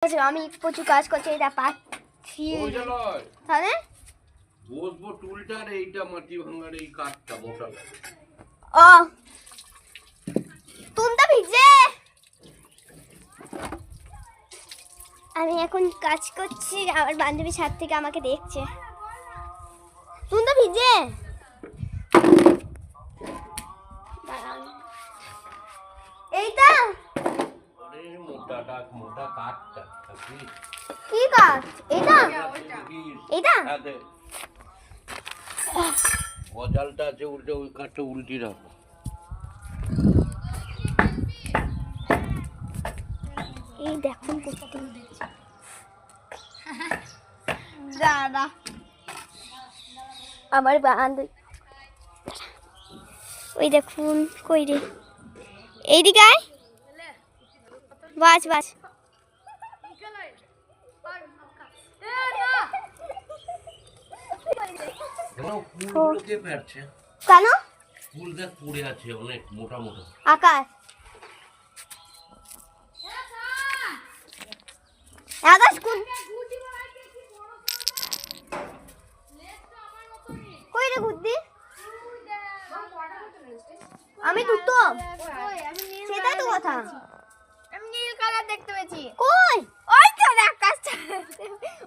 আছে, আমি প্রচুর কাজ করছি। এটা পাচ্ছি তাহলে বসবো টুলটার এইটা মাটি ভাঙার এই কাঠটা মোটা। ও তুনটা ভিজে, আমি এখন কাজ করছি। আমার বান্ধবী ছাদ থেকে আমাকে দেখছে। তুনটা ভিজে, এইটা মোটা কাঠটা কি কাঠ? এটা এটা গজালটা আছে উল্টে, ওই কাঠটা উল্টি রাখো। এই দেখুন দাদা আমার বান্ধবী, ওই দেখুন কই রে, এইদিকে আয়, বাস বাস। কেন? ফুল দেখ পড়ে আছে অনেক মোটা মোটা। আকাশ আকাশ কোন কই রে বুদ্ধি? আমি দুটো, সেটাই তো কথা। আমি নীল কালার দেখতে পেয়েছি। কই? ওই তো আকাশটা,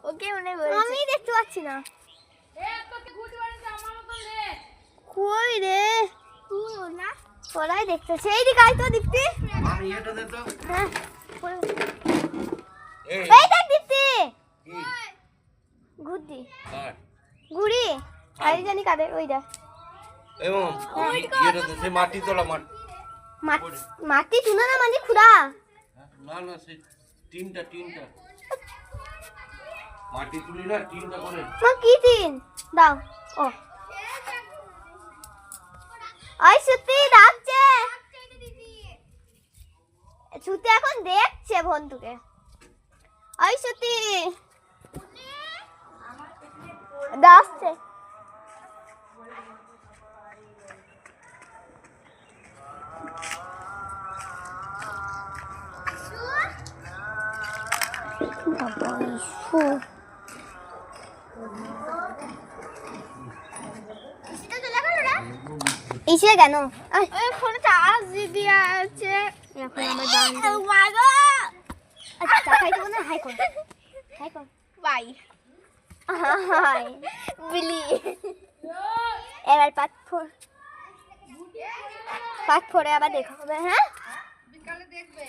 ওকে মনে বলছে। আমি দেখতে পাচ্ছি না। তোকে ঘুরতে পারছিস আমার মতো লে। কই রে? তুই না ওরাই দেখতেছে। এইদিকে আয় তো দীপ্তি। আমি এটা দে তো। হ্যাঁ এই এই দেখ দীপ্তি, কি ঘুরতি কাঠ ঘুড়ি আই জানি কাদের, ওই দেখ। এবং এটা দে, সে মাটি তোলা মাটি চুনা না মানে খুড়া। না না, সে তিনটা মাটি তুলি না, তিনটা করে। মা কি তিন দাও। ও ওই সুতি ডাকছে, সুতি এখন দেখছে বন্ধুকে। ওই সুতি ডাকছে। ইসে কেন? ওই ফোনে চার্জ দিয়ে আছে। এখন আমার বান্ধবী মাগো আচ্ছা খাই দেবো না। হাই কর, হাই কর, বাই হাই বিলি। এবার পাট ফোড়ে আবার দেখা হবে। হ্যাঁ বিকালে দেখবে।